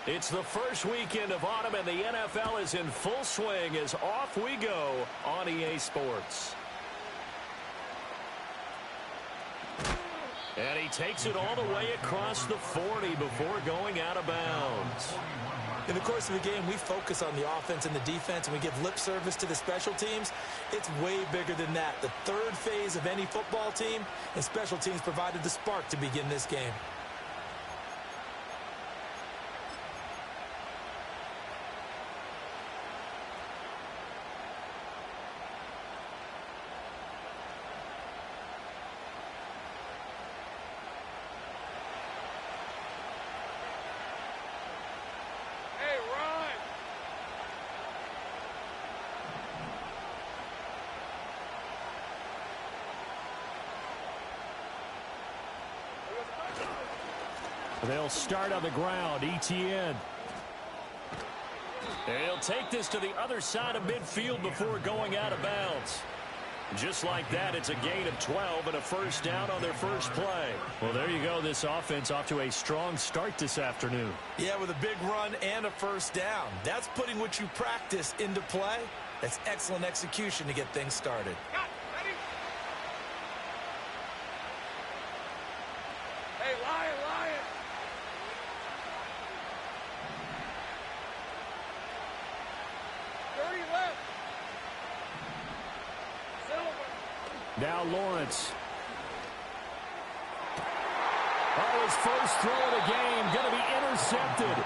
It's the first weekend of autumn, and the NFL is in full swing as off we go on EA Sports. And he takes it all the way across the 40 before going out of bounds. In the course of the game, we focus on the offense and the defense, and we give lip service to the special teams. It's way bigger than that. The third phase of any football team, and special teams provided the spark to begin this game. They'll start on the ground. ETN. He'll take this to the other side of midfield before going out of bounds. Just like that, it's a gain of 12 and a first down on their first play. Well, there you go. This offense off to a strong start this afternoon. Yeah, with a big run and a first down. That's putting what you practice into play. That's excellent execution to get things started. Now Lawrence. Oh, his first throw of the game going to be intercepted.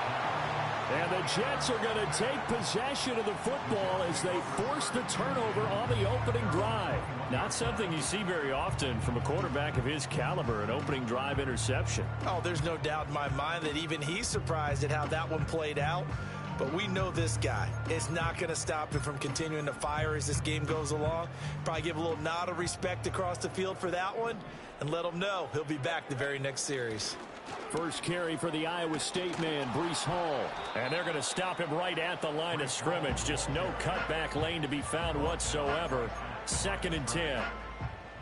And the Jets are going to take possession of the football as they force the turnover on the opening drive. Not something you see very often from a quarterback of his caliber, an opening drive interception. Oh, there's no doubt in my mind that even he's surprised at how that one played out. But we know this guy is not going to stop him from continuing to fire as this game goes along. Probably give a little nod of respect across the field for that one and let him know he'll be back the very next series. First carry for the Iowa State man, Breece Hall. And they're going to stop him right at the line of scrimmage. Just no cutback lane to be found whatsoever. 2nd and 10.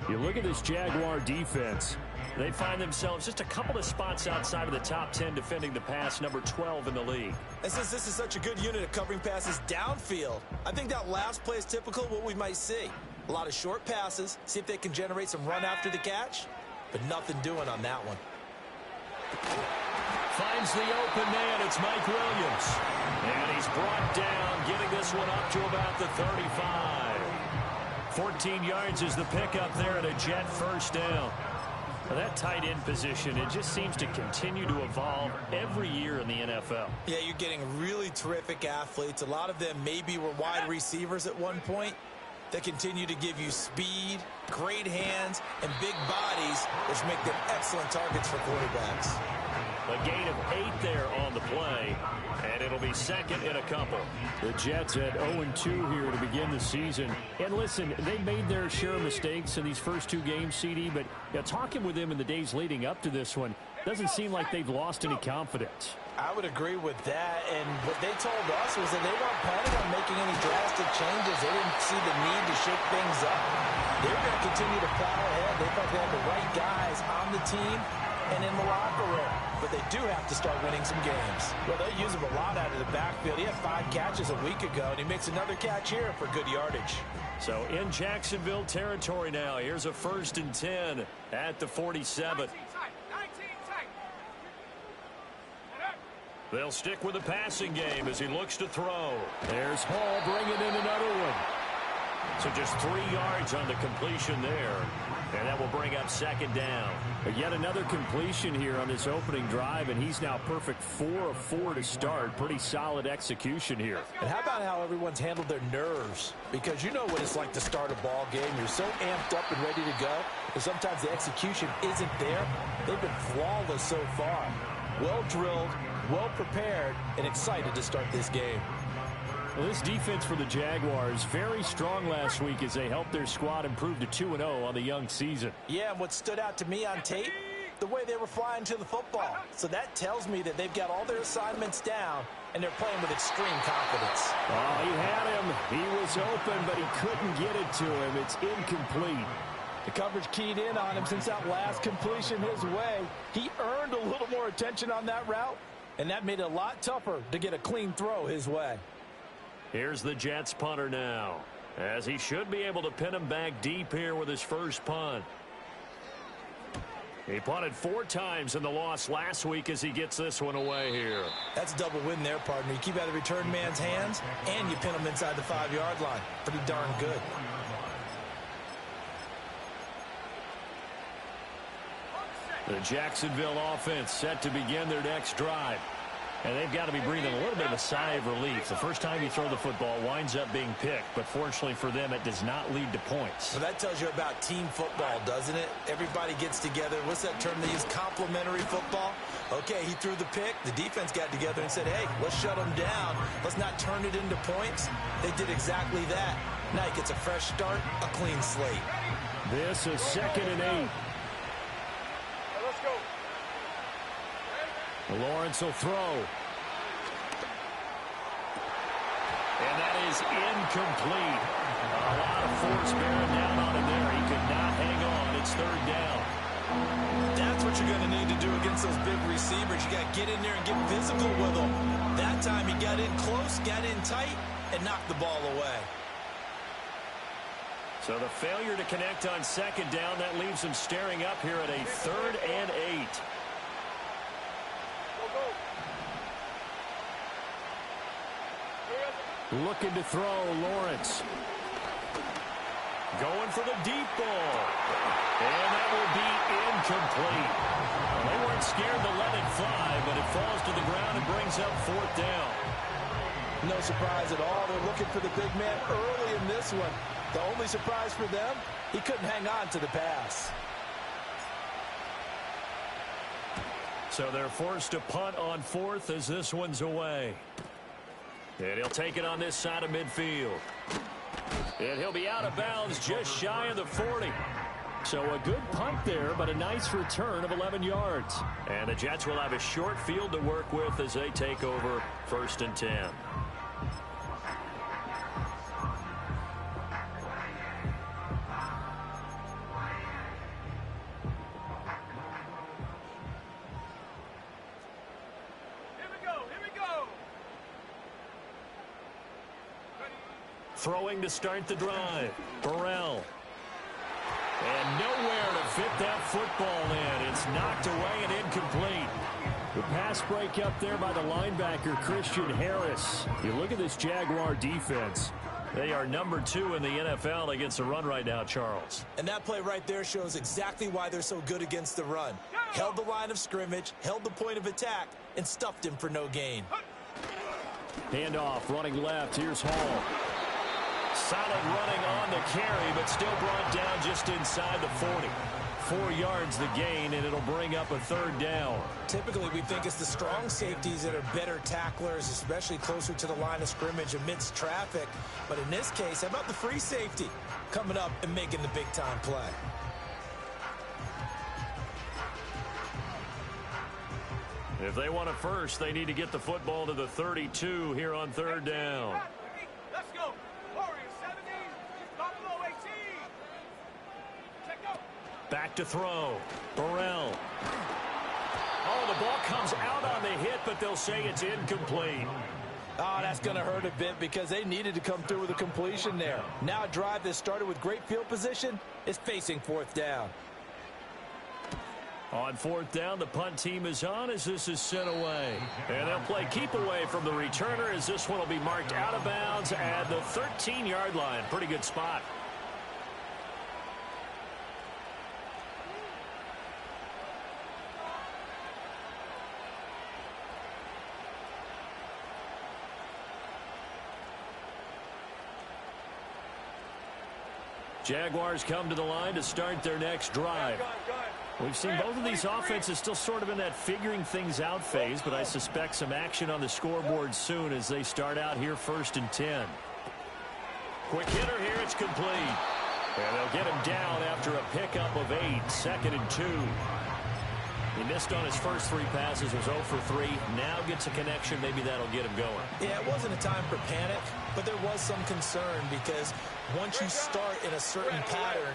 You look at this Jaguar defense. They find themselves just a couple of spots outside of the top 10 defending the pass, number 12 in the league. And since this is such a good unit of covering passes downfield, I think that last play is typical of what we might see. A lot of short passes, see if they can generate some run after the catch, but nothing doing on that one. Finds the open man. It's Mike Williams. And he's brought down, getting this one up to about the 35. 14 yards is the pickup there and a Jet first down. That tight end position, it just seems to continue to evolve every year in the NFL. Yeah, you're getting really terrific athletes. A lot of them maybe were wide receivers at one point. They continue to give you speed, great hands, and big bodies, which make them excellent targets for quarterbacks. A gain of 8 there on the play, and it'll be second and a couple. The Jets at 0-2 here to begin the season. And listen, they made their share of mistakes in these first 2 games, CD, but talking with them in the days leading up to this one, doesn't seem like they've lost any confidence. I would agree with that, and what they told us was that they weren't planning on making any drastic changes. They didn't see the need to shake things up. They were going to continue to plow ahead. They thought they had the right guys on the team and in the locker room. But they do have to start winning some games. Well, they use him a lot out of the backfield. He had 5 catches a week ago, and he makes another catch here for good yardage. So in Jacksonville territory now. Here's a 1st and 10 at the 47. They'll stick with the passing game as he looks to throw. There's Hall bringing in another one. So just 3 yards on the completion there. And that will bring up 2nd down. But yet another completion here on this opening drive, and he's now perfect 4 of 4 to start. Pretty solid execution here. And how about how everyone's handled their nerves? Because you know what it's like to start a ball game. You're so amped up and ready to go. And sometimes the execution isn't there. They've been flawless so far. Well drilled, well prepared, and excited to start this game. Well, this defense for the Jaguars, very strong last week as they helped their squad improve to 2-0 on the young season. Yeah, and what stood out to me on tape, the way they were flying to the football. So that tells me that they've got all their assignments down, and they're playing with extreme confidence. Oh, he had him. He was open, but he couldn't get it to him. It's incomplete. The coverage keyed in on him since that last completion his way. He earned a little more attention on that route, and that made it a lot tougher to get a clean throw his way. Here's the Jets punter now, as he should be able to pin him back deep here with his first punt. He punted 4 times in the loss last week as he gets this one away here. That's a double win there, partner. You keep out of the return man's hands, and you pin him inside the 5-yard line. Pretty darn good. The Jacksonville offense set to begin their next drive. And they've got to be breathing a little bit of a sigh of relief. The first time you throw the football winds up being picked, but fortunately for them, it does not lead to points. Well, that tells you about team football, doesn't it? Everybody gets together. What's that term they use? Complementary football? Okay, he threw the pick. The defense got together and said, hey, let's shut him down. Let's not turn it into points. They did exactly that. Now he gets a fresh start, a clean slate. This is 2nd and 8. Lawrence will throw. And that is incomplete. A lot of force bearing down on him there. He could not hang on. It's 3rd down. That's what you're going to need to do against those big receivers. You got to get in there and get physical with them. That time he got in close, got in tight, and knocked the ball away. So the failure to connect on 2nd down, that leaves him staring up here at a 3rd and 8. Looking to throw, Lawrence. Going for the deep ball. And that will be incomplete. They weren't scared to let it fly, but it falls to the ground and brings up 4th down. No surprise at all. They're looking for the big man early in this one. The only surprise for them, he couldn't hang on to the pass. So they're forced to punt on 4th as this one's away. And he'll take it on this side of midfield. And he'll be out of bounds just shy of the 40. So a good punt there, but a nice return of 11 yards. And the Jets will have a short field to work with as they take over 1st and 10. Throwing to start the drive. Burrell. And nowhere to fit that football in. It's knocked away and incomplete. The pass break up there by the linebacker, Christian Harris. You look at this Jaguar defense. They are number 2 in the NFL against the run right now, Charles. And that play right there shows exactly why they're so good against the run. Held the line of scrimmage, held the point of attack, and stuffed him for no gain. Handoff, running left. Here's Hall. Solid running on the carry, but still brought down just inside the 40. 4 yards the gain, and it'll bring up a 3rd down. Typically, we think it's the strong safeties that are better tacklers, especially closer to the line of scrimmage amidst traffic. But in this case, how about the free safety coming up and making the big-time play? If they want a first, they need to get the football to the 32 here on 3rd down. Let's go. Back to throw. Burrell. Oh, the ball comes out on the hit, but they'll say it's incomplete. Oh, that's going to hurt a bit because they needed to come through with a completion there. Now a drive that started with great field position is facing 4th down. On 4th down, the punt team is on as this is sent away. And they'll play keep away from the returner as this one will be marked out of bounds at the 13-yard line. Pretty good spot. Jaguars come to the line to start their next drive. We've seen both of these offenses still sort of in that figuring things out phase, but I suspect some action on the scoreboard soon as they start out here 1st and 10. Quick hitter here, it's complete. And they'll get him down after a pickup of 8, 2nd and 2. He missed on his first 3 passes, was 0 for 3. Now gets a connection, maybe that'll get him going. Yeah, it wasn't a time for panic, but there was some concern because once you start in a certain pattern,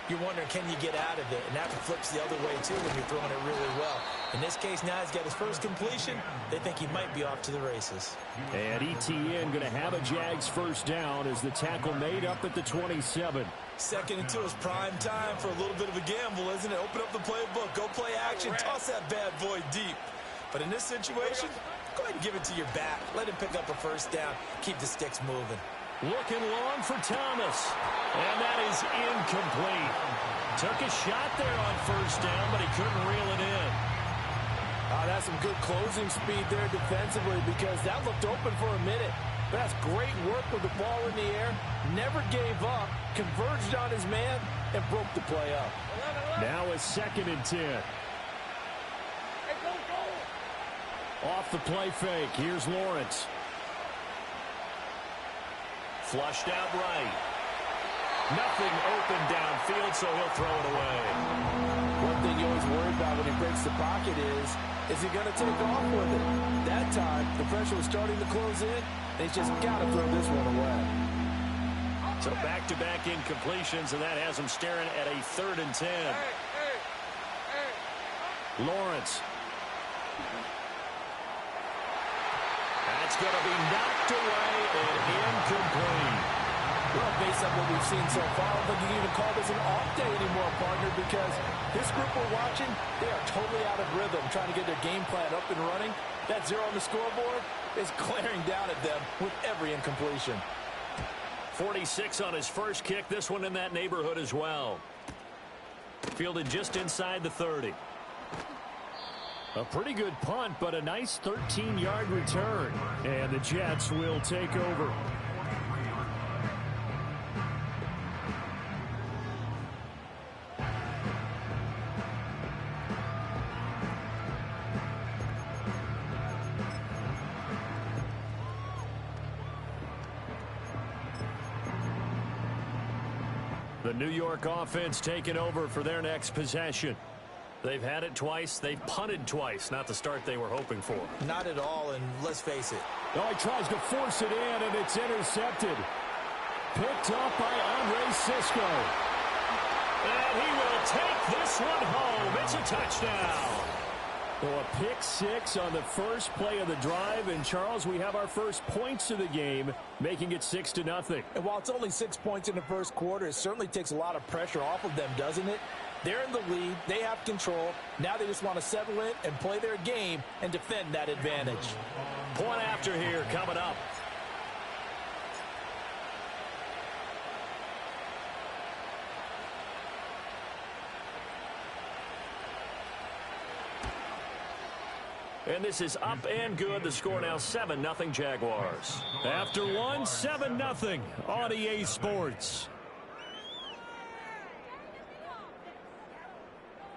you're wondering, can you get out of it? And that flips the other way, too, when you're throwing it really well. In this case, now he's got his first completion. They think he might be off to the races. And ETN going to have a Jags first down as the tackle made up at the 27. 2nd and 2 is prime time for a little bit of a gamble, isn't it? Open up the playbook, go play action, toss that bad boy deep. But in this situation, go ahead and give it to your back. Let him pick up a first down. Keep the sticks moving. Looking long for Thomas. And that is incomplete. Took a shot there on first down, but he couldn't reel it in. That's some good closing speed there defensively, because that looked open for a minute. But that's great work with the ball in the air. Never gave up, converged on his man, and broke the play up. Now a 2nd and 10. Off the play fake. Here's Lawrence. Flushed out right. Nothing open downfield, so he'll throw it away. One thing you always worry about when he breaks the pocket is he going to take off with it? That time, the pressure was starting to close in, and he's just got to throw this one away. So back-to-back incompletions, and that has him staring at a 3rd and 10. Lawrence. That's going to be knocked away and incomplete. Well, based on what we've seen so far, I don't think you can even call this an off day anymore, partner, because this group we're watching, they are totally out of rhythm, trying to get their game plan up and running. That 0 on the scoreboard is glaring down at them with every incompletion. 46 on his first kick. This one in that neighborhood as well. Fielded just inside the 30. A pretty good punt, but a nice 13-yard return. And the Jets will take over. The New York offense taking over for their next possession. They've had it twice. They've punted twice. Not the start they were hoping for. Not at all, and let's face it. Oh, he tries to force it in, and it's intercepted. Picked up by Andre Cisco. And he will take this one home. It's a touchdown. So a pick 6 on the first play of the drive. And, Charles, we have our first points of the game, making it 6-0. And while it's only 6 points in the first quarter, it certainly takes a lot of pressure off of them, doesn't it? They're in the lead. They have control. Now they just want to settle in and play their game and defend that advantage. Point after here coming up. And this is up and good. The score now 7-0 Jaguars. After one, 7-0 on EA Sports.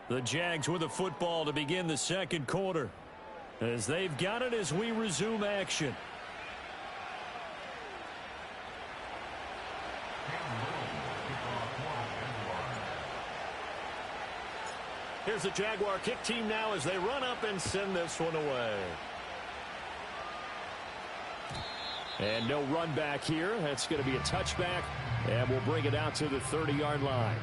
The Jags with the football to begin the second quarter, as they've got it as we resume action. Here's the Jaguar kick team now as they run up and send this one away. And no run back here. That's going to be a touchback, and we'll bring it out to the 30-yard line.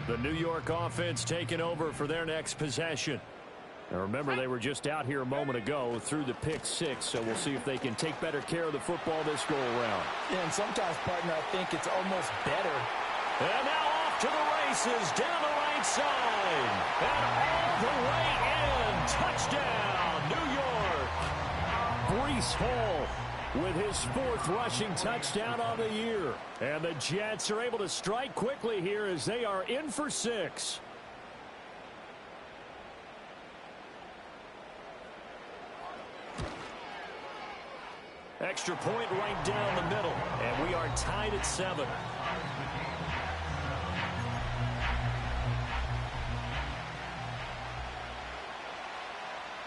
The New York offense taking over for their next possession. Now remember, they were just out here a moment ago through the pick 6, so we'll see if they can take better care of the football this go around. Yeah, and sometimes, partner, I think it's almost better. And now off to the races down the right side. And all the way in. Touchdown, New York. Breece Hall with his 4th rushing touchdown on the year. And the Jets are able to strike quickly here as they are in for 6. Extra point right down the middle, and we are tied at 7.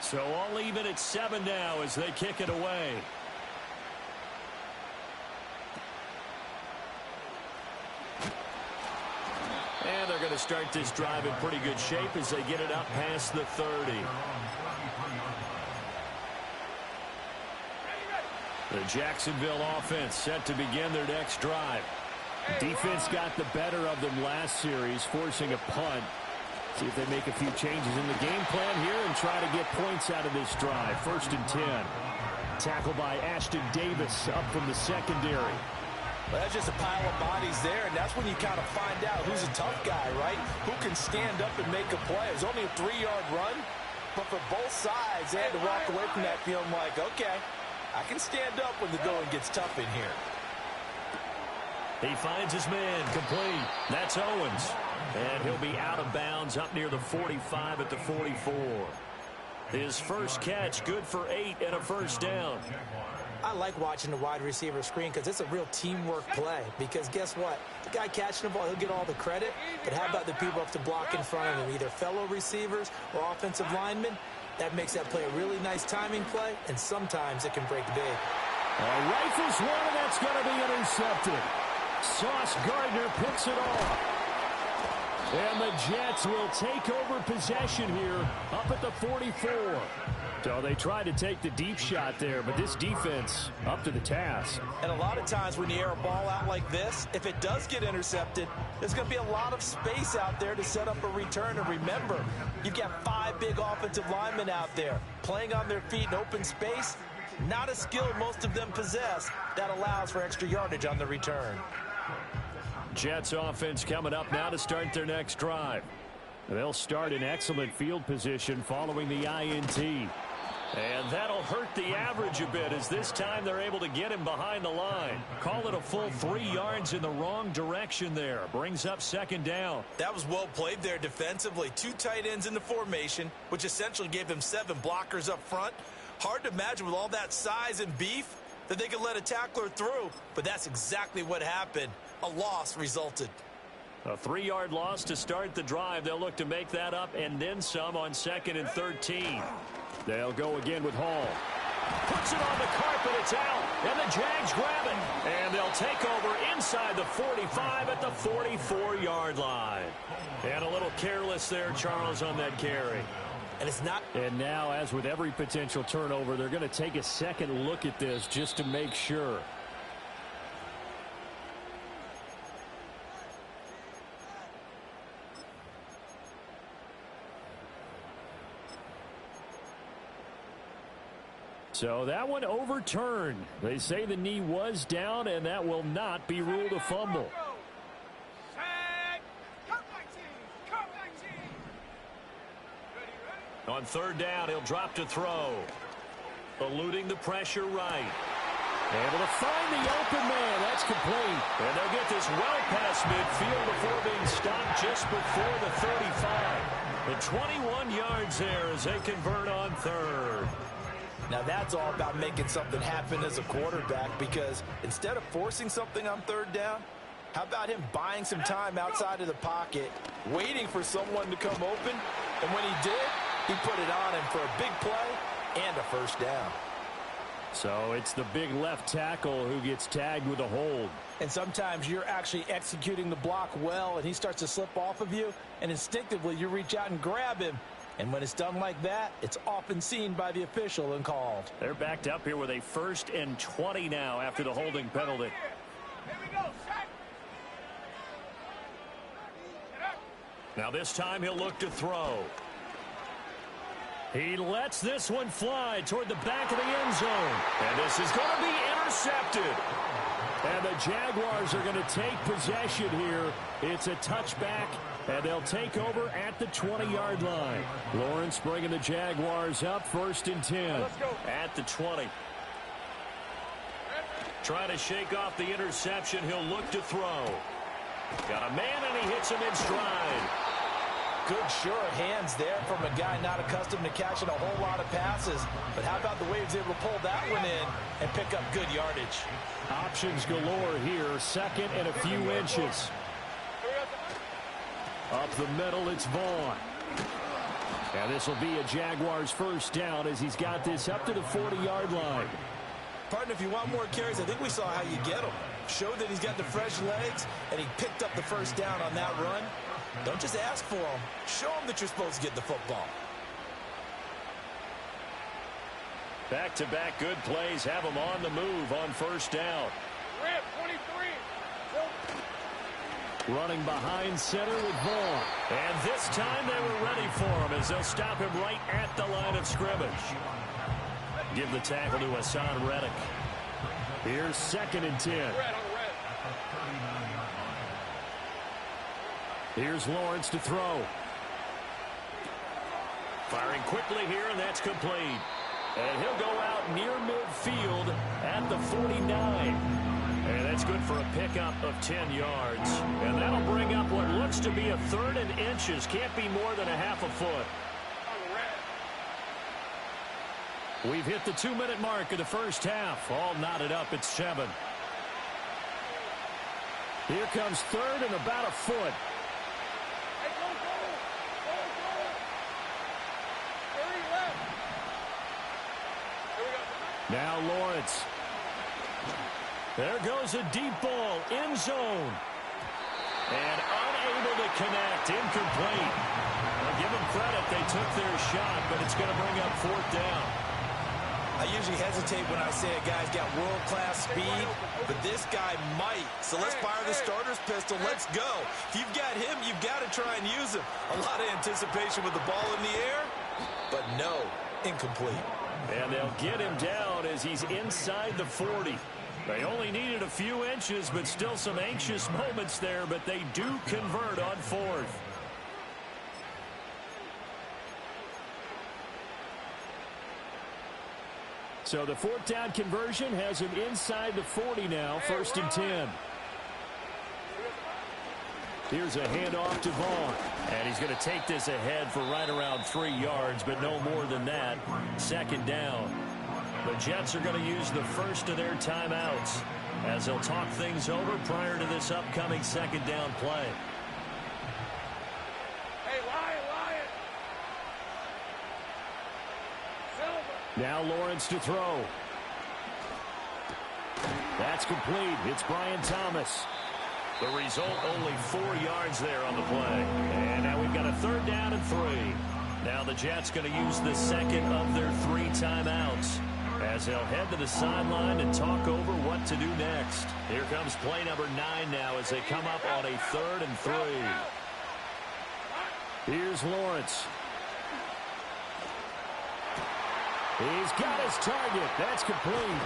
So all even at 7 now as they kick it away. And they're going to start this drive in pretty good shape as they get it up past the 30. The Jacksonville offense set to begin their next drive. Defense got the better of them last series, forcing a punt. See if they make a few changes in the game plan here and try to get points out of this drive. 1st and 10. Tackled by Ashton Davis up from the secondary. Well, that's just a pile of bodies there, and that's when you kind of find out who's a tough guy, right? Who can stand up and make a play. It was only a 3-yard run, but for both sides, they had to walk away from that feeling like, okay, I can stand up when the going gets tough in here. He finds his man, complete. That's Owens. And he'll be out of bounds up near the 45 at the 44. His first catch, good for 8 and a first down. I like watching the wide receiver screen because it's a real teamwork play. Because guess what? The guy catching the ball, he'll get all the credit. But how about the people up to block in front of him, either fellow receivers or offensive linemen? That makes that play a really nice timing play, and sometimes it can break big. Rifles one, and that's going to be intercepted. Sauce Gardner picks it off. And the Jets will take over possession here up at the 44. So they tried to take the deep shot there, but this defense up to the task. And a lot of times when you air a ball out like this, if it does get intercepted, there's going to be a lot of space out there to set up a return. And remember, you've got 5 big offensive linemen out there playing on their feet in open space. Not a skill most of them possess that allows for extra yardage on the return. Jets offense coming up now to start their next drive. They'll start in excellent field position following the INT. And that'll hurt the average a bit as this time they're able to get him behind the line. Call it a full 3 yards in the wrong direction there. Brings up 2nd down. That was well played there defensively. 2 tight ends in the formation, which essentially gave them 7 blockers up front. Hard to imagine with all that size and beef that they could let a tackler through, but that's exactly what happened. A loss resulted. A 3-yard loss to start the drive. They'll look to make that up and then some on 2nd and 13. They'll go again with Hall. Puts it on the carpet. It's out. And the Jags grab it. And they'll take over inside the 45 at the 44-yard line. And a little careless there, Charles, on that carry. And it's not. And now, as with every potential turnover, they're going to take a second look at this just to make sure. So that one overturned. They say the knee was down, and that will not be ruled a fumble. On 3rd down, he'll drop to throw. Eluding the pressure right. Able to find the open man. That's complete. And they'll get this well past midfield before being stopped just before the 35. The 21 yards there as they convert on 3rd. Now that's all about making something happen as a quarterback, because instead of forcing something on 3rd down, how about him buying some time outside of the pocket, waiting for someone to come open, and when he did, he put it on him for a big play and a 1st down. So it's the big left tackle who gets tagged with a hold. And sometimes you're actually executing the block well, and he starts to slip off of you, and instinctively you reach out and grab him. And when it's done like that, it's often seen by the official and called. They're backed up here with a 1st and 20 now after the holding penalty. Now this time he'll look to throw. He lets this one fly toward the back of the end zone. And this is going to be intercepted. And the Jaguars are going to take possession here. It's a touchback, and they'll take over at the 20-yard line. Lawrence bringing the Jaguars up 1st and 10. At the 20. Trying to shake off the interception. He'll look to throw. Got a man, and he hits him in stride. Good, sure hands there from a guy not accustomed to catching a whole lot of passes. But how about the way he was able to pull that one in and pick up good yardage? Options galore here. 2nd and a few inches. Up the middle, it's Vaughn. And this will be a Jaguars 1st down as he's got this up to the 40-yard line. Partner, if you want more carries, I think we saw how you get them. Showed that he's got the fresh legs, and he picked up the 1st down on that run. Don't just ask for them. Show them that you're supposed to get the football. Back-to-back good plays have them on the move on first down. Red 23. Running behind center with Vaughn. And this time they were ready for him as they'll stop him right at the line of scrimmage. Give the tackle to Hassan Reddick. Here's 2nd and 10. Here's Lawrence to throw. Firing quickly here, and that's complete. And he'll go out near midfield at the 49. And that's good for a pickup of 10 yards. And that'll bring up what looks to be a 3rd and inches. Can't be more than a half a foot. We've hit the 2-minute mark of the first half. All knotted up at 7. Here comes 3rd and about a foot. Now Lawrence. There goes a deep ball, end zone. And unable to connect, incomplete. I'll give them credit, they took their shot, but it's going to bring up 4th down. I usually hesitate when I say a guy's got world-class speed, but this guy might. So let's fire the starter's pistol. Let's go. If you've got him, you've got to try and use him. A lot of anticipation with the ball in the air, but no, incomplete. And they'll get him down as he's inside the 40. They only needed a few inches, but still some anxious moments there, but they do convert on 4th. So the 4th down conversion has him inside the 40 now, 1st and 10. Here's a handoff to Vaughn. And he's going to take this ahead for right around 3 yards, but no more than that. 2nd down. The Jets are going to use the first of their timeouts as they'll talk things over prior to this upcoming 2nd down play. Hey, Lion. Now Lawrence to throw. That's complete. It's Brian Thomas. The result, only 4 yards there on the play. And now we've got a 3rd down and 3. Now the Jets going to use the 2nd of their 3 timeouts as they'll head to the sideline and talk over what to do next. Here comes play number 9 now as they come up on a 3rd and 3. Here's Lawrence. He's got his target. That's complete.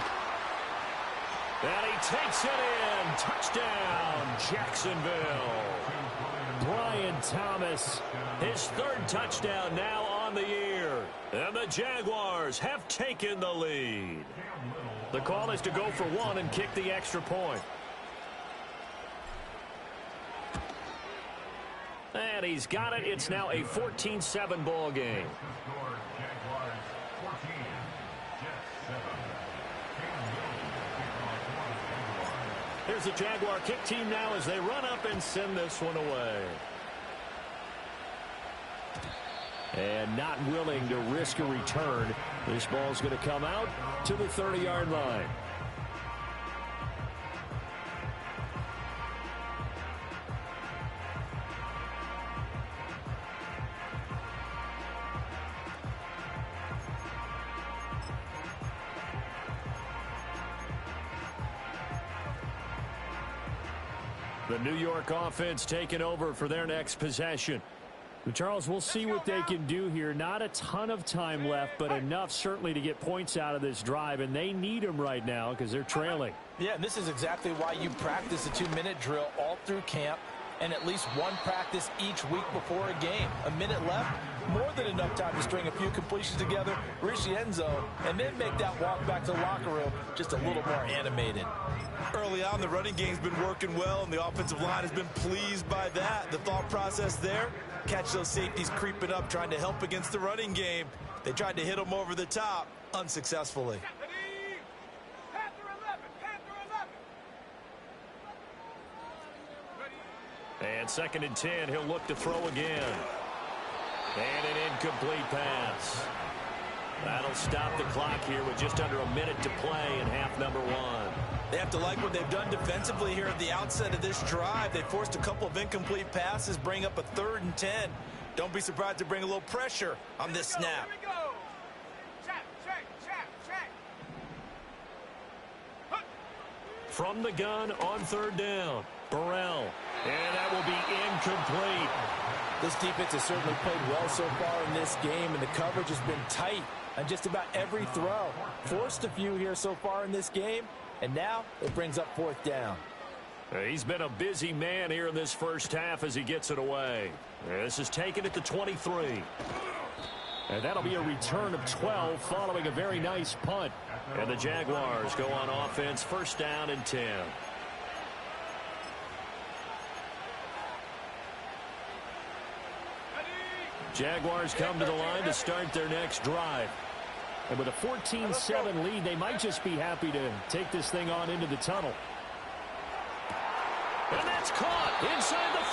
And he takes it in. Touchdown, Jacksonville. Brian Thomas, his 3rd touchdown now on the year. And the Jaguars have taken the lead. The call is to go for 1 and kick the extra point. And he's got it. It's now a 14-7 ball game. Here's the Jaguar kick team now as they run up and send this one away. And not willing to risk a return. This ball's going to come out to the 30-yard line. The New York offense taking over for their next possession. Charles, we'll see what they can do here. Not a ton of time left, but enough certainly to get points out of this drive, and they need them right now because they're trailing. Yeah, and this is exactly why you practice a 2-minute drill all through camp and at least one practice each week before a game. A minute left, more than enough time to string a few completions together, reach the end zone, and then make that walk back to the locker room just a little more animated. Early on, the running game's been working well, and the offensive line has been pleased by that. The thought process there, catch those safeties creeping up, trying to help against the running game. They tried to hit them over the top, unsuccessfully. And 2nd and 10, he'll look to throw again. And an incomplete pass. That'll stop the clock here with just under a minute to play in half number one. They have to like what they've done defensively here at the outset of this drive. They forced a couple of incomplete passes, bring up a 3rd and 10. Don't be surprised to bring a little pressure on this snap. Here we go. Check. From the gun on 3rd down, Burrell. And that will be incomplete. This defense has certainly played well so far in this game, and the coverage has been tight on just about every throw. Forced a few here so far in this game, and now it brings up 4th down. He's been a busy man here in this first half as he gets it away. This is taken at the 23. And that'll be a return of 12 following a very nice punt. And the Jaguars go on offense, 1st down and 10. Jaguars come to the line to start their next drive. And with a 14-7 lead, they might just be happy to take this thing on into the tunnel. And that's caught inside the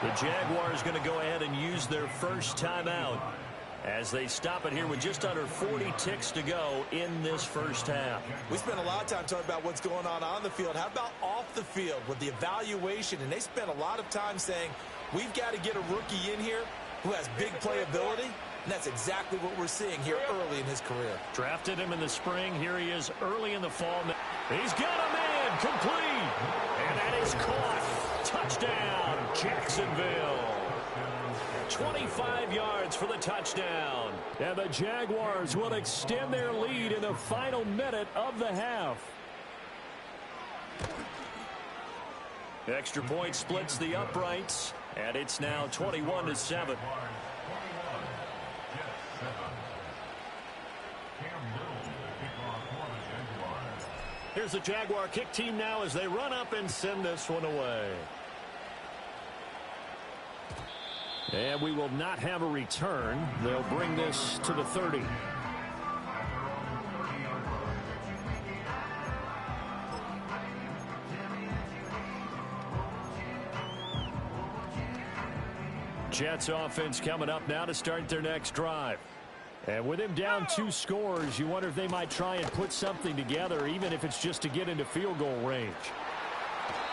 30. The Jaguars going to go ahead and use their first timeout as they stop it here with just under 40 ticks to go in this first half. We spent a lot of time talking about what's going on the field. How about off the field with the evaluation? And they spent a lot of time saying, we've got to get a rookie in here who has big playability. And that's exactly what we're seeing here early in his career. Drafted him in the spring. Here he is early in the fall. He's got a man complete. And that is caught. Touchdown, Jacksonville. 25 yards for the touchdown. And the Jaguars will extend their lead in the final minute of the half. Extra point splits the uprights. And it's now 21-7. Here's the Jaguar kick team now as they run up and send this one away. And we will not have a return. They'll bring this to the 30. Jets offense coming up now to start their next drive. And with him down 2 scores, you wonder if they might try and put something together, even if it's just to get into field goal range.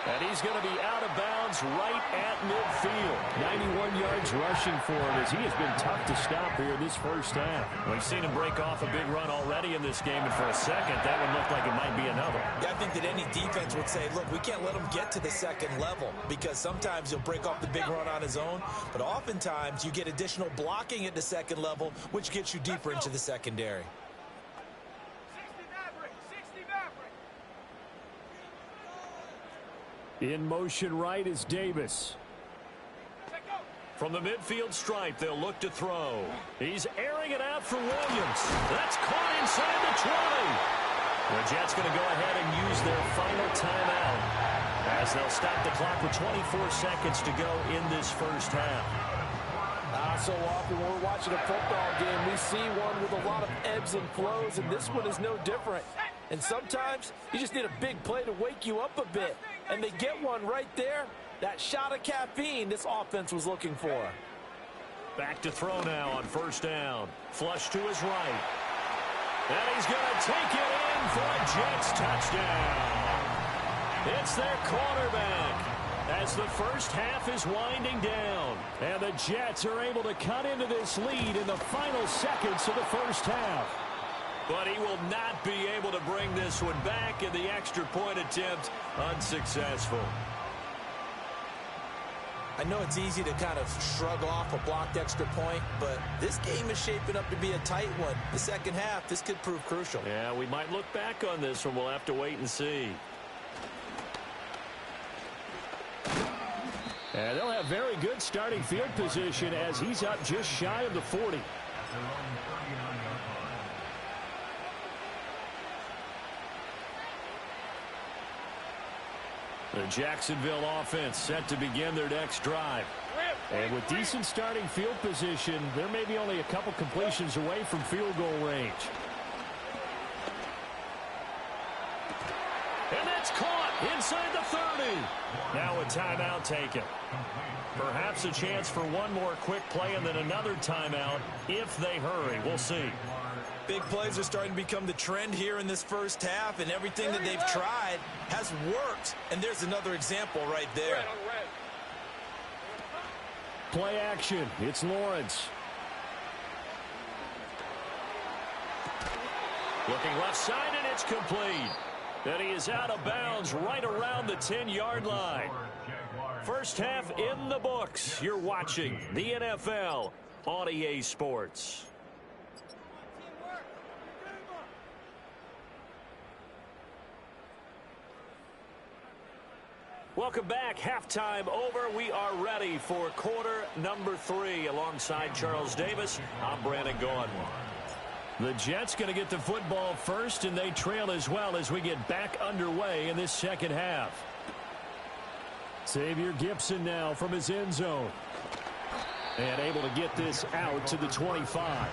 And he's going to be out of bounds right at midfield. 91 yards rushing for him as he has been tough to stop here this first half. We've seen him break off a big run already in this game, and for a second, that would look like it might be another. Yeah, I think that any defense would say, look, we can't let him get to the second level because sometimes he'll break off the big run on his own, but oftentimes you get additional blocking at the second level, which gets you deeper into the secondary. In motion right is Davis. From the midfield stripe, they'll look to throw. He's airing it out for Williams. That's caught inside the 20. The Jets going to go ahead and use their final timeout as they'll stop the clock with 24 seconds to go in this first half. So often when we're watching a football game, we see one with a lot of ebbs and flows, and this one is no different. And sometimes you just need a big play to wake you up a bit. And they get one right there. That shot of caffeine this offense was looking for. Back to throw now on 1st down. Flush to his right. And he's going to take it in for a Jets touchdown. It's their quarterback as the first half is winding down. And the Jets are able to cut into this lead in the final seconds of the first half. But he will not be able to bring this one back, in the extra point attempt unsuccessful. I know it's easy to kind of shrug off a blocked extra point, but this game is shaping up to be a tight one. The second half, this could prove crucial. Yeah, we might look back on this one. We'll have to wait and see. And they'll have very good starting field position as he's up just shy of the 40. The Jacksonville offense set to begin their next drive. And with decent starting field position, there may be only a couple completions away from field goal range. And that's caught Inside the 30. Now a timeout taken. Perhaps a chance for one more quick play and then another timeout if they hurry. We'll see. Big plays are starting to become the trend here in this first half, and everything that they've tried has worked. And there's another example right there. Play action. It's Lawrence. Looking left side, and it's complete. And he is out of bounds right around the 10-yard line. First half in the books. You're watching the NFL on EA Sports. Welcome back. Halftime over. We are ready for quarter number 3. Alongside Charles Davis, I'm Brandon Gaudin. The Jets going to get the football first, and they trail as well as we get back underway in this second half. Xavier Gipson now from his end zone. And able to get this out to the 25.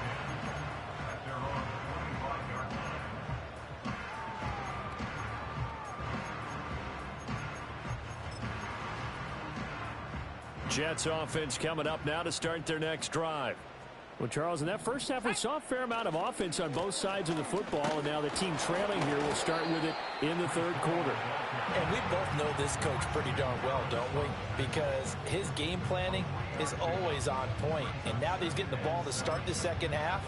Jets offense coming up now to start their next drive. Well, Charles, in that first half, we saw a fair amount of offense on both sides of the football, and now the team trailing here will start with it in the third quarter. And we both know this coach pretty darn well, don't we? Because his game planning is always on point. And now that he's getting the ball to start the second half,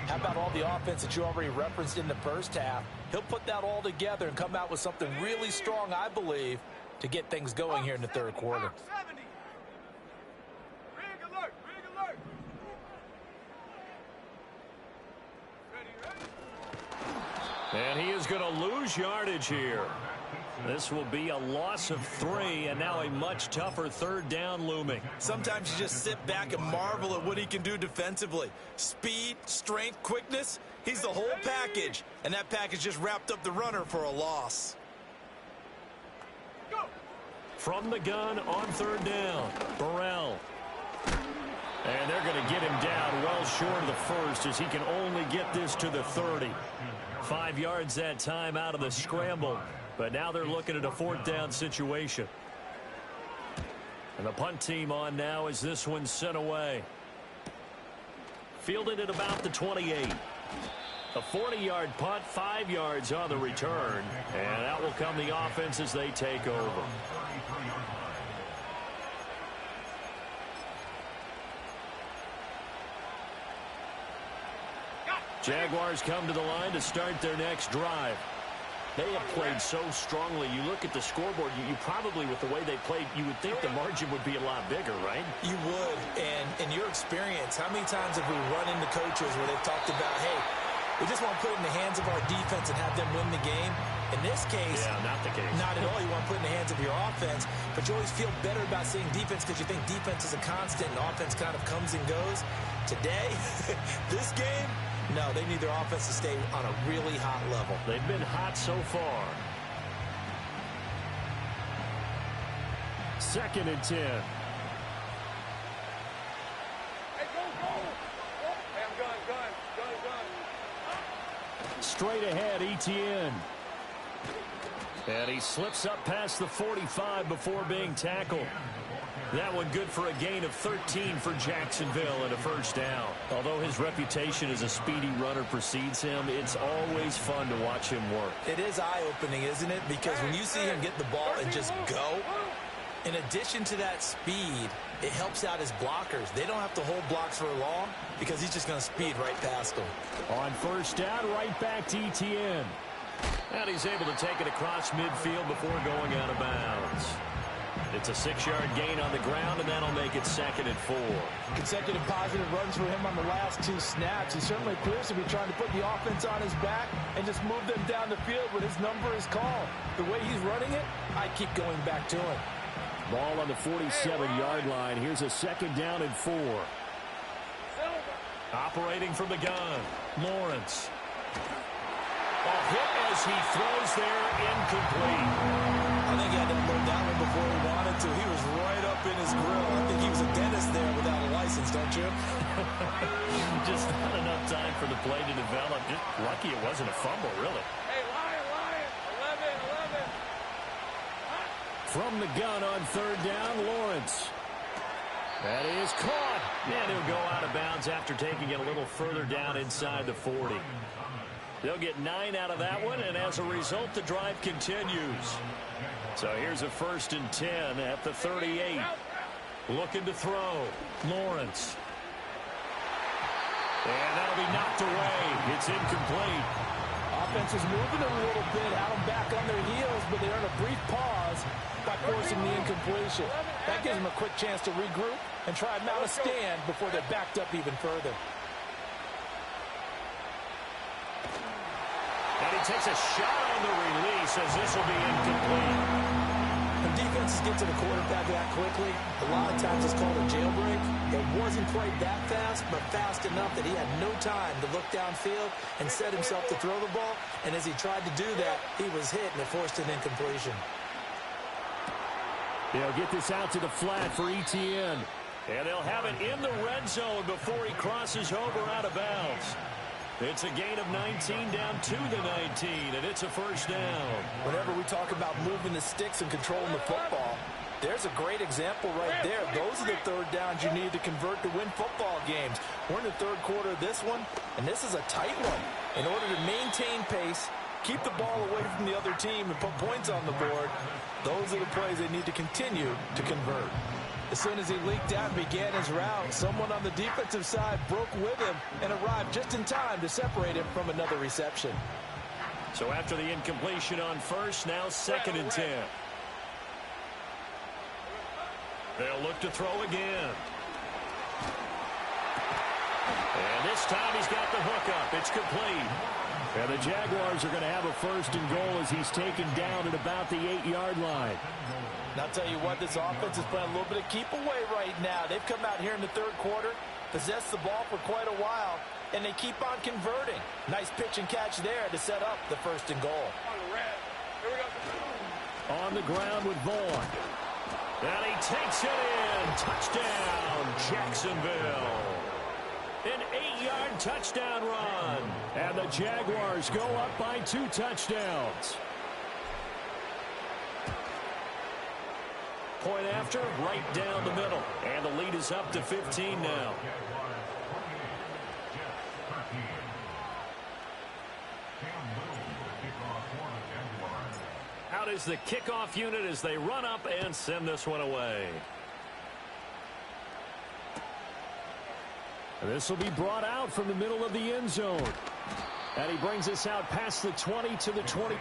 how about all the offense that you already referenced in the first half? He'll put that all together and come out with something really strong, I believe, to get things going here in the third quarter. And he is going to lose yardage here. This will be a loss of 3, and now a much tougher third down looming. Sometimes you just sit back and marvel at what he can do defensively. Speed, strength, quickness, he's the whole package. And that package just wrapped up the runner for a loss. From the gun on third down, Burrell. And they're going to get him down well short of the first as he can only get this to the 30. 5 yards that time out of the scramble. But now they're looking at a fourth down situation. And the punt team on now as this one's sent away. Fielded at about the 28. A 40-yard punt, 5 yards on the return. And out will come the offense as they take over. Jaguars come to the line to start their next drive. They have played so strongly. You look at the scoreboard, you probably, with the way they played, you would think the margin would be a lot bigger, right? You would. And in your experience, how many times have we run into coaches where they've talked about, hey, we just want to put it in the hands of our defense and have them win the game? In this case, not the case. Not at all. You want to put it in the hands of your offense, but you always feel better about seeing defense because you think defense is a constant and offense kind of comes and goes. Today, this game, no, they need their offense to stay on a really hot level. They've been hot so far. 2nd and 10. Hey, go, go. Oh, hey, I'm gun. Straight ahead, Etienne. And he slips up past the 45 before being tackled. That one good for a gain of 13 for Jacksonville and a first down. Although his reputation as a speedy runner precedes him, it's always fun to watch him work. It is eye-opening, isn't it? Because when you see him get the ball and just go, in addition to that speed, it helps out his blockers. They don't have to hold blocks for long because he's just going to speed right past them. On first down, right back to Etienne. And he's able to take it across midfield before going out of bounds. It's a 6-yard gain on the ground, and that'll make it 2nd and 4. Consecutive positive runs for him on the last 2 snaps. He certainly appears to be trying to put the offense on his back and just move them down the field when his number is called. The way he's running it, I keep going back to him. Ball on the 47-yard line. Here's a 2nd down and 4. Operating from the gun, Lawrence. A hit as he throws there, incomplete. I think he had to unload that one before he wanted to. He was right up in his grill. I think he was a dentist there without a license, don't you? Just not enough time for the play to develop. Just lucky it wasn't a fumble, really. Hey, Lion, 11. From the gun on third down, Lawrence. That is caught. And he'll go out of bounds after taking it a little further down inside the 40. They'll get 9 out of that one, and as a result, the drive continues. So here's a 1st and 10 at the 38. Looking to throw. Lawrence. And that'll be knocked away. It's incomplete. Offense is moving a little bit, had them back on their heels, but they earn a brief pause by forcing the incompletion. That gives them a quick chance to regroup and try and mount a stand before they're backed up even further. And he takes a shot on the release as this will be incomplete. When defenses get to the quarterback that quickly, a lot of times it's called a jailbreak. It wasn't quite that fast, but fast enough that he had no time to look downfield and set himself to throw the ball. And as he tried to do that, he was hit and it forced an incompletion. They'll get this out to the flat for ETN. And they'll have it in the red zone before he crosses over out of bounds. It's a gain of 19 down to the 19, and it's a 1st down. Whenever we talk about moving the sticks and controlling the football, there's a great example right there. Those are the third downs you need to convert to win football games. We're in the third quarter of this one, and this is a tight one. In order to maintain pace, keep the ball away from the other team, and put points on the board, those are the plays they need to continue to convert. As soon as he leaked out and began his route, someone on the defensive side broke with him and arrived just in time to separate him from another reception. So after the incompletion on 1st, now 2nd and 10. They'll look to throw again. And this time he's got the hook up. It's complete. And the Jaguars are going to have a 1st and goal as he's taken down at about the 8-yard line. And I'll tell you what, this offense is playing a little bit of keep away right now. They've come out here in the third quarter, possessed the ball for quite a while, and they keep on converting. Nice pitch and catch there to set up the 1st and goal. On the ground with Vaughn. And he takes it in. Touchdown, Jacksonville. An 8-yard touchdown run. And the Jaguars go up by 2 touchdowns. Point after, right down the middle. And the lead is up to 15 now. Out is the kickoff unit as they run up and send this one away. This will be brought out from the middle of the end zone. And he brings us out past the 20 to the 20.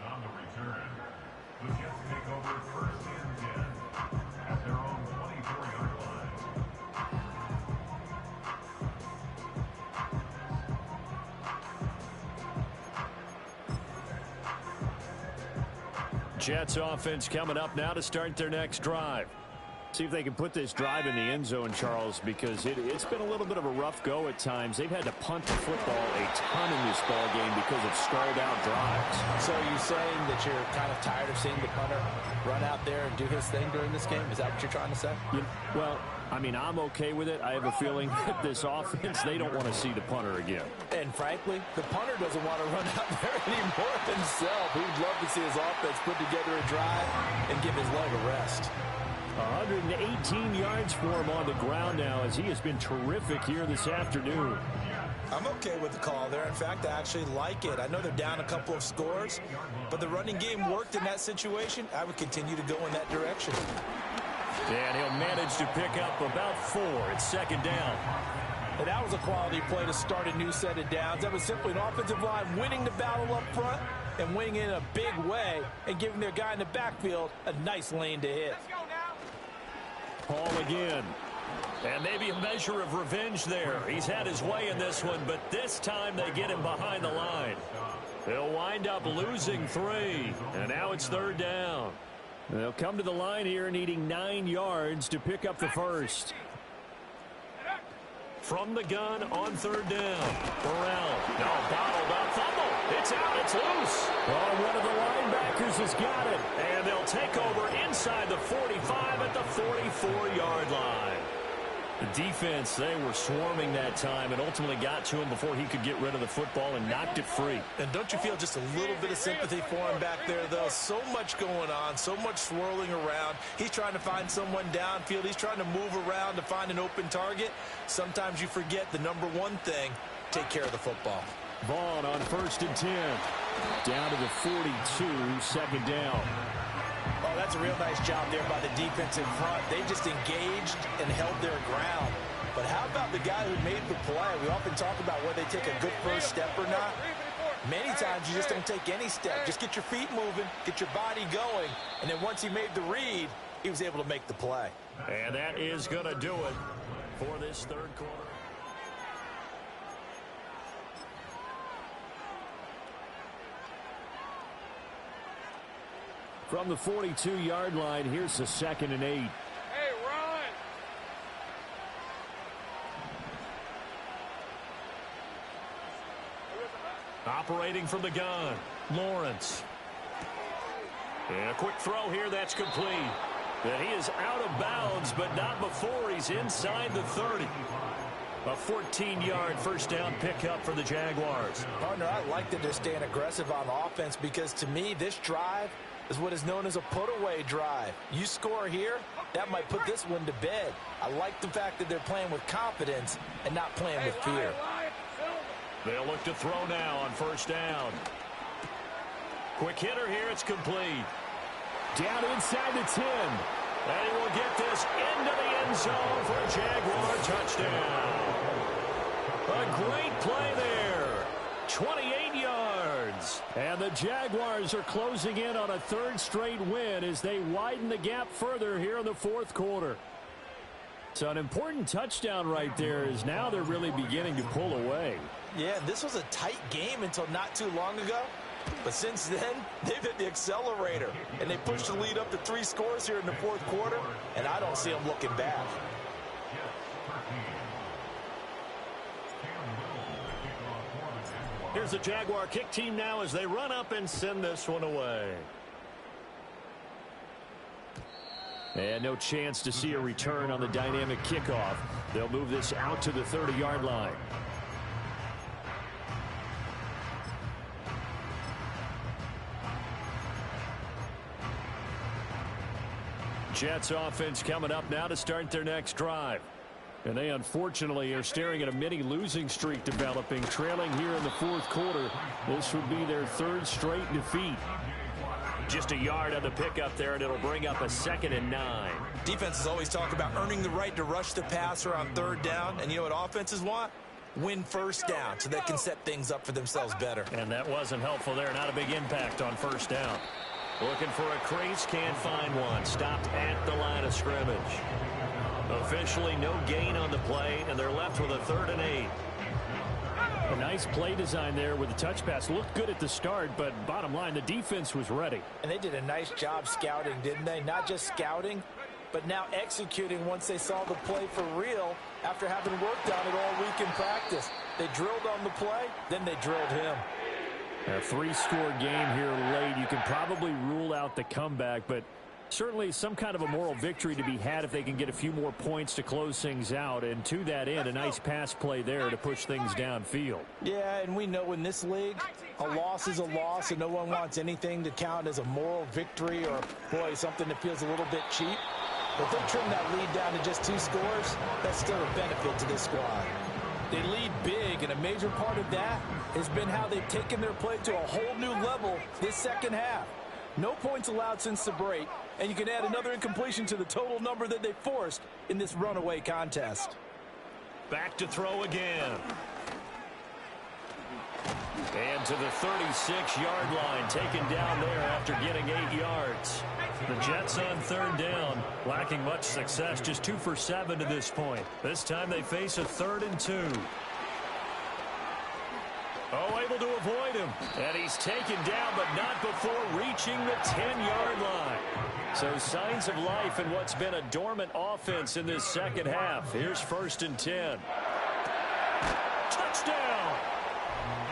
On the return, the Jets take over 1st and 10 at their own 24-yard line. Jets offense coming up now to start their next drive. See if they can put this drive in the end zone, Charles, because it's been a little bit of a rough go at times. They've had to punt the football a ton in this ball game because of stalled out drives. So are you saying that you're kind of tired of seeing the punter run out there and do his thing during this game? Is that what you're trying to say? Well, I mean, I'm okay with it. I have a feeling that this offense, they don't want to see the punter again. And frankly, the punter doesn't want to run out there anymore himself. He'd love to see his offense put together a drive and give his leg a rest. 118 yards for him on the ground now as he has been terrific here this afternoon. I'm okay with the call there. In fact, I actually like it. I know they're down a couple of scores, but the running game worked in that situation. I would continue to go in that direction. And he'll manage to pick up about 4. It's 2nd down. And that was a quality play to start a new set of downs. That was simply an offensive line winning the battle up front and winning in a big way and giving their guy in the backfield a nice lane to hit. Paul again. And maybe a measure of revenge there. He's had his way in this one, but this time they get him behind the line. They'll wind up losing 3. And now it's 3rd down. They'll come to the line here needing 9 yards to pick up the first. From the gun on 3rd down. Burrell. No, bottled up. Fumble. It's out. It's loose. Oh, one of the linebackers has got it. And they'll take over inside the 45 at the 44-yard line. The defense, they were swarming that time and ultimately got to him before he could get rid of the football and knocked it free. And don't you feel just a little bit of sympathy for him back there, though? So much going on, so much swirling around. He's trying to find someone downfield. He's trying to move around to find an open target. Sometimes you forget the number one thing, take care of the football. Vaughn on 1st and 10. Down to the 42, 2nd down. Oh, that's a real nice job there by the defense in front. They just engaged and held their ground. But how about the guy who made the play? We often talk about whether they take a good first step or not. Many times you just don't take any step. Just get your feet moving, get your body going, and then once he made the read, he was able to make the play. And that is going to do it for this 3rd quarter. From the 42-yard line, here's the 2nd and 8. Hey, Ron! Operating from the gun, Lawrence. And a quick throw here, that's complete. And he is out of bounds, but not before he's inside the 30. A 14-yard first down pickup for the Jaguars. Partner, I like that they're staying aggressive on offense because to me, this drive is what is known as a put-away drive. You score here, that might put this one to bed. I like the fact that they're playing with confidence and not playing with fear. They'll look to throw now on 1st down. Quick hitter here, it's complete. Down inside the 10. And he will get this into the end zone for a Jaguar touchdown. A great play there. 28 yards. And the Jaguars are closing in on a 3rd straight win as they widen the gap further here in the 4th quarter. So an important touchdown right there is now they're really beginning to pull away. Yeah, this was a tight game until not too long ago. But since then, they've hit the accelerator. And they pushed the lead up to 3 scores here in the 4th quarter. And I don't see them looking back. Here's the Jaguar kick team now as they run up and send this one away. And no chance to see a return on the dynamic kickoff. They'll move this out to the 30-yard line. Jets offense coming up now to start their next drive. And they unfortunately are staring at a mini losing streak developing, trailing here in the 4th quarter. This would be their 3rd straight defeat. Just a yard on the pickup there, and it'll bring up a 2nd and 9. Defenses always talk about earning the right to rush the passer on 3rd down. And you know what offenses want? Win 1st down so they can set things up for themselves better. And that wasn't helpful there. Not a big impact on 1st down. Looking for a crease, can't find one. Stopped at the line of scrimmage. Officially no gain on the play, and they're left with a 3rd and 8. A nice play design there with the touch pass. Looked good at the start, but bottom line, the defense was ready. And they did a nice job scouting, didn't they? Not just scouting, but now executing once they saw the play for real after having worked on it all week in practice. They drilled on the play, then they drilled him. A 3-score game here late. You can probably rule out the comeback, but certainly some kind of a moral victory to be had if they can get a few more points to close things out. And to that end, a nice pass play there to push things downfield. Yeah, and we know in this league, a loss is a loss, and no one wants anything to count as a moral victory or, boy, something that feels a little bit cheap. But if they trim that lead down to just 2 scores, that's still a benefit to this squad. They lead big, and a major part of that has been how they've taken their play to a whole new level this 2nd half. No points allowed since the break, and you can add another incompletion to the total number that they forced in this runaway contest. Back to throw again. And to the 36-yard line, taken down there after getting 8 yards. The Jets on 3rd down, lacking much success, just 2 for 7 to this point. This time they face a 3rd and 2. Oh, able to avoid him. And he's taken down, but not before reaching the 10-yard line. So signs of life in what's been a dormant offense in this second half. Here's 1st and 10. Touchdown!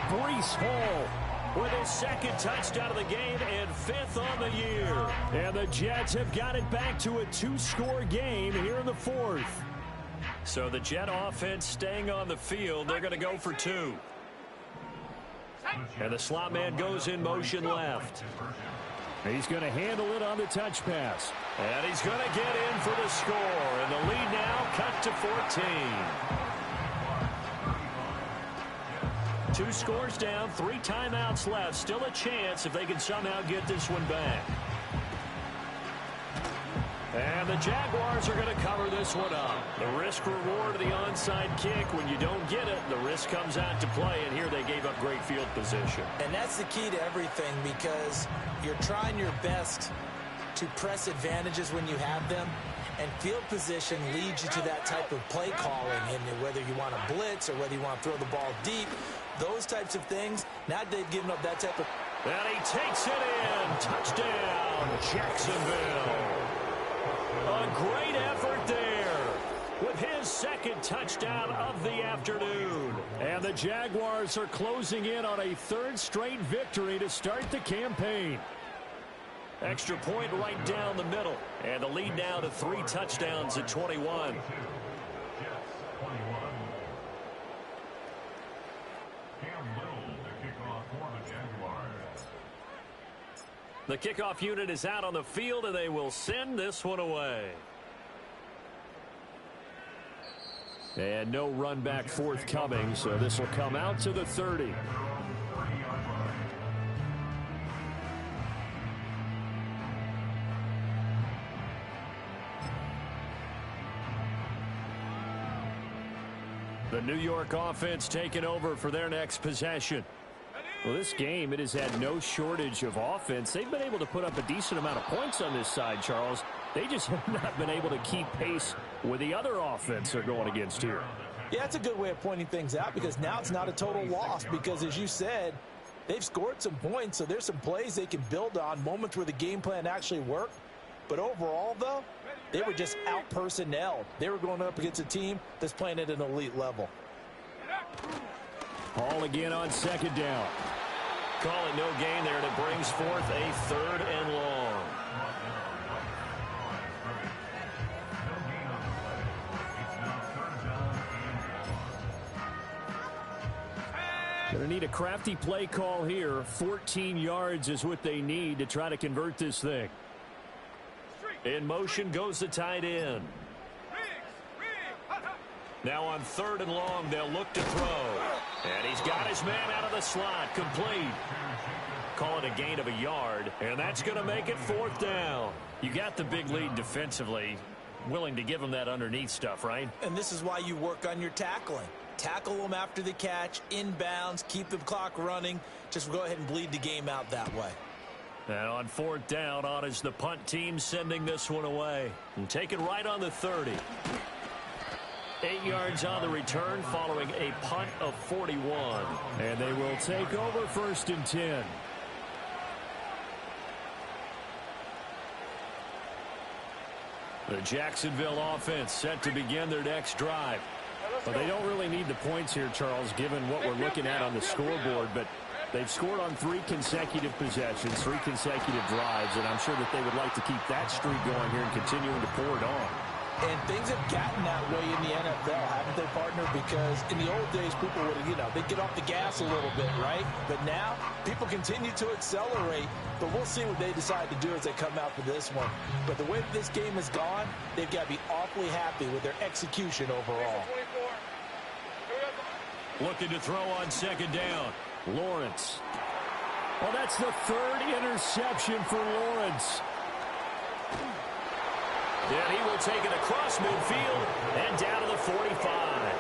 Breece Hall with his 2nd touchdown of the game and 5th on the year. And the Jets have got it back to a 2-score game here in the 4th. So the Jet offense staying on the field. They're going to go for 2. And the slot man goes in motion left. He's going to handle it on the touch pass. And he's going to get in for the score. And the lead now cut to 14. 2 scores down, 3 timeouts left. Still a chance if they can somehow get this one back. And the Jaguars are going to cover this one up. The risk reward of the onside kick. When you don't get it, the risk comes out to play. And here they gave up great field position. And that's the key to everything, because you're trying your best to press advantages when you have them. And field position leads you to that type of play calling. And whether you want to blitz or whether you want to throw the ball deep, those types of things, now they've given up that type of... And he takes it in. Touchdown, Jacksonville. A great effort there with his 2nd touchdown of the afternoon. And the Jaguars are closing in on a 3rd straight victory to start the campaign. Extra point right down the middle. And the lead now to 3 touchdowns at 21. The kickoff unit is out on the field, and they will send this one away. And no run back forthcoming, so this will come out to the 30. The New York offense taking over for their next possession. Well, this game, it has had no shortage of offense. They've been able to put up a decent amount of points on this side, Charles. They just have not been able to keep pace with the other offense they're going against here. Yeah, that's a good way of pointing things out, because now it's not a total loss, because as you said, they've scored some points, so there's some plays they can build on, moments where the game plan actually worked. But overall, though, they were just out-personnelled. They were going up against a team that's playing at an elite level. Hall again on 2nd down. Call it no gain there, and it brings forth a 3rd and long. Going to need a crafty play call here. 14 yards is what they need to try to convert this thing. In motion goes the tight end. Now on 3rd and long, they'll look to throw. And he's got his man out of the slot. Complete. Call it a gain of a yard. And that's going to make it 4th down. You got the big lead defensively. Willing to give them that underneath stuff, right? And this is why you work on your tackling. Tackle them after the catch, inbounds, keep the clock running. Just go ahead and bleed the game out that way. And on 4th down, on is the punt team sending this one away. And take it right on the 30. 8 yards on the return following a punt of 41. And they will take over 1st and 10. The Jacksonville offense set to begin their next drive. But they don't really need the points here, Charles, given what we're looking at on the scoreboard. But they've scored on 3 consecutive possessions, 3 consecutive drives, and I'm sure that they would like to keep that streak going here and continuing to pour it on. And things have gotten that way in the NFL, haven't they, partner? Because in the old days, people would, they'd get off the gas a little bit, right? But now, people continue to accelerate. But we'll see what they decide to do as they come out for this one. But the way that this game has gone, they've got to be awfully happy with their execution overall. Looking to throw on 2nd down. Lawrence. Well, that's the 3rd interception for Lawrence. And he will take it across midfield and down to the 45.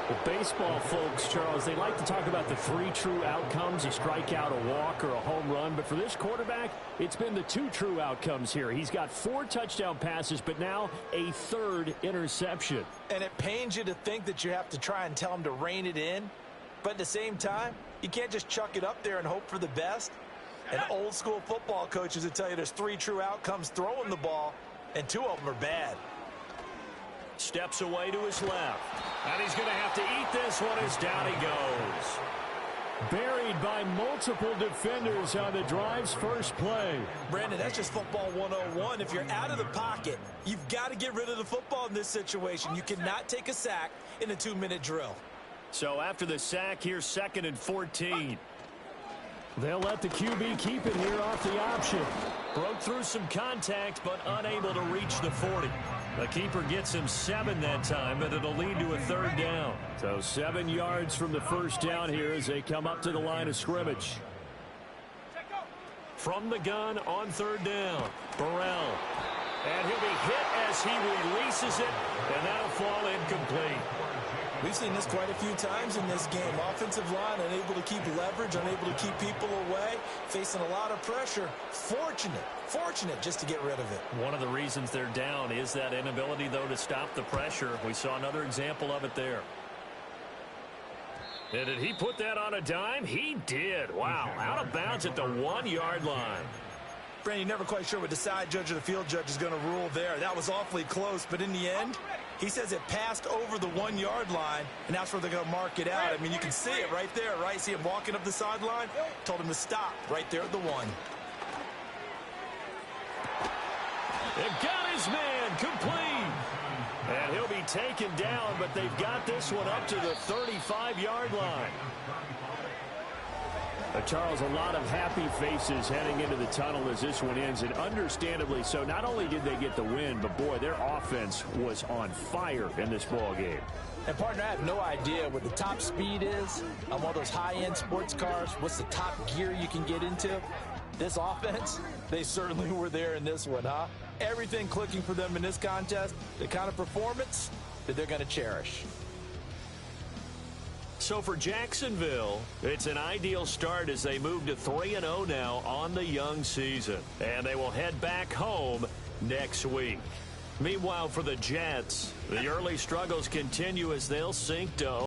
The baseball folks, Charles, they like to talk about the 3 true outcomes, a strikeout, a walk, or a home run. But for this quarterback, it's been the 2 true outcomes here. He's got 4 touchdown passes, but now a 3rd interception. And it pains you to think that you have to try and tell him to rein it in. But at the same time, you can't just chuck it up there and hope for the best. And old school football coaches would tell you there's 3 true outcomes throwing the ball, and 2 of them are bad. Steps away to his left. And he's going to have to eat this one as down he goes. Buried by multiple defenders on the drive's first play. Brandon, that's just football 101. If you're out of the pocket, you've got to get rid of the football in this situation. You cannot take a sack in a 2-minute drill. So after the sack, here's 2nd and 14. They'll let the QB keep it here off the option. Broke through some contact, but unable to reach the 40. The keeper gets him 7 that time, but it'll lead to a 3rd down. So 7 yards from the first down here as they come up to the line of scrimmage. From the gun on 3rd down, Burrell. And he'll be hit as he releases it, and that'll fall incomplete. We've seen this quite a few times in this game. Offensive line unable to keep leverage, unable to keep people away, facing a lot of pressure. Fortunate just to get rid of it. One of the reasons they're down is that inability, though, to stop the pressure. We saw another example of it there. And did he put that on a dime? He did. Wow, out of bounds at the 1-yard line. Brandon, you're never quite sure what the side judge or the field judge is going to rule there. That was awfully close, but in the end, he says it passed over the 1-yard line, and that's where they're going to mark it out. I mean, you can see it right there, right? See him walking up the sideline? Told him to stop right there at the 1. It got his man complete. And he'll be taken down, but they've got this one up to the 35-yard line. Charles, a lot of happy faces heading into the tunnel as this one ends, and understandably so. Not only did they get the win, but, boy, their offense was on fire in this ball game. And, partner, I have no idea what the top speed is on one of those high-end sports cars. What's the top gear you can get into? This offense, they certainly were there in this one, huh? Everything clicking for them in this contest, the kind of performance that they're going to cherish. So for Jacksonville, it's an ideal start as they move to 3-0 now on the young season. And they will head back home next week. Meanwhile, for the Jets, the early struggles continue as they'll sink to